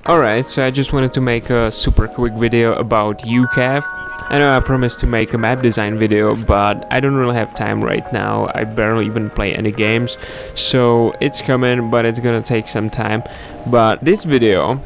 Alright, so I just wanted to make a super quick video about UCAV. I know I promised to make a map design video, but I don't really have time right now. I barely even play any games, so it's coming, but it's gonna take some time. But this video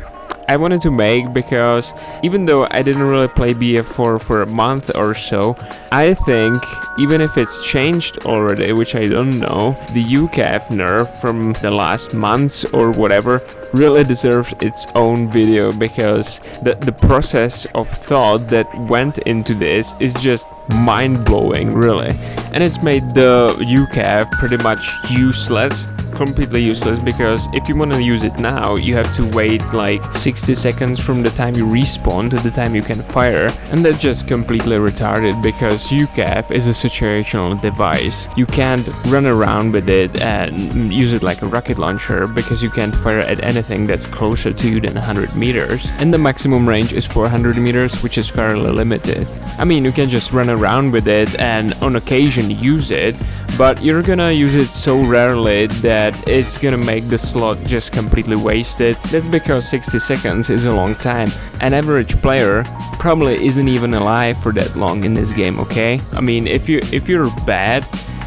I wanted to make because even though I didn't really play BF4 for a month or so, I think even if it's changed already, which I don't know, the UCAV nerf from the last months or whatever really deserves its own video, because the process of thought that went into this is just mind-blowing, really. And it's made the UCAV pretty much useless. Completely useless, because if you want to use it now, you have to wait like 60 seconds from the time you respawn to the time you can fire, and that's just completely retarded, because UCAV is a situational device. You can't run around with it and use it like a rocket launcher, because you can't fire at anything that's closer to you than 100 meters, and the maximum range is 400 meters, which is fairly limited. I mean, you can just run around with it and on occasion use it, but you're gonna use it so rarely that it's gonna make the slot just completely wasted. That's because 60 seconds is a long time. An average player probably isn't even alive for that long in this game, okay? I mean, if you're bad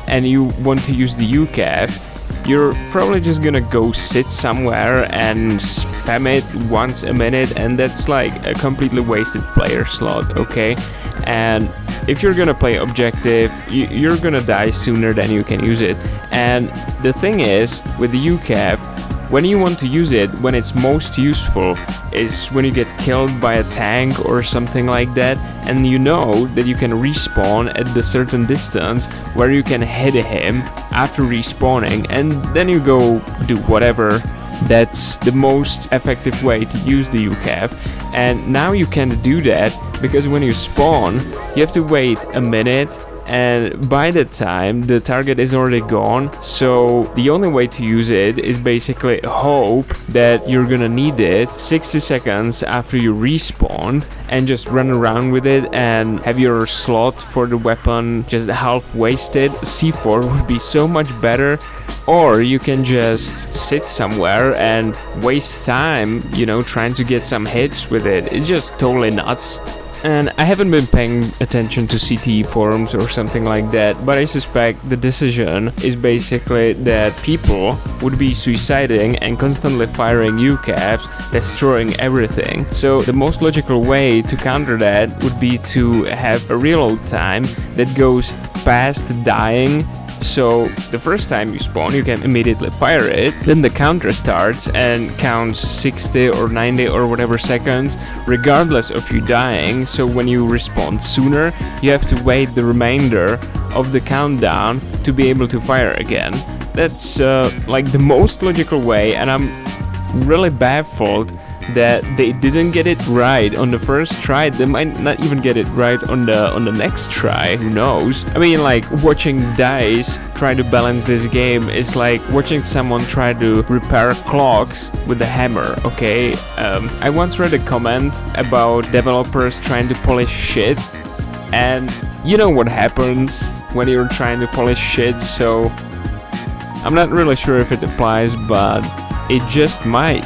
and you want to use the UCAV, you're probably just gonna go sit somewhere and spam it once a minute, and that's like a completely wasted player slot, okay? And if you're gonna play objective, you're gonna die sooner than you can use it. And the thing is, with the UCAV, when you want to use it, when it's most useful, is when you get killed by a tank or something like that, and you know that you can respawn at the certain distance where you can hit him after respawning, and then you go do whatever. That's the most effective way to use the UCAV. And now you can't do that, because when you spawn, you have to wait a minute, and by the time the target is already gone. So the only way to use it is basically hope that you're gonna need it 60 seconds after you respawned, and just run around with it and have your slot for the weapon just half wasted. C4 would be so much better. Or you can just sit somewhere and waste time, you know, trying to get some hits with it. It's just totally nuts. And I haven't been paying attention to CTE forums or something like that, but I suspect the decision is basically that people would be suiciding and constantly firing UCAVs, destroying everything. So the most logical way to counter that would be to have a reload time that goes past dying. So the first time you spawn, you can immediately fire it, then the counter starts and counts 60 or 90 or whatever seconds, regardless of you dying. So when you respawn sooner, you have to wait the remainder of the countdown to be able to fire again. That's like the most logical way, and I'm really baffled that they didn't get it right on the first try. They might not even get it right on the next try, who knows. I mean, like, watching DICE try to balance this game is like watching someone try to repair clocks with a hammer, okay? I once read a comment about developers trying to polish shit, and you know what happens when you're trying to polish shit, so I'm not really sure if it applies, but it just might.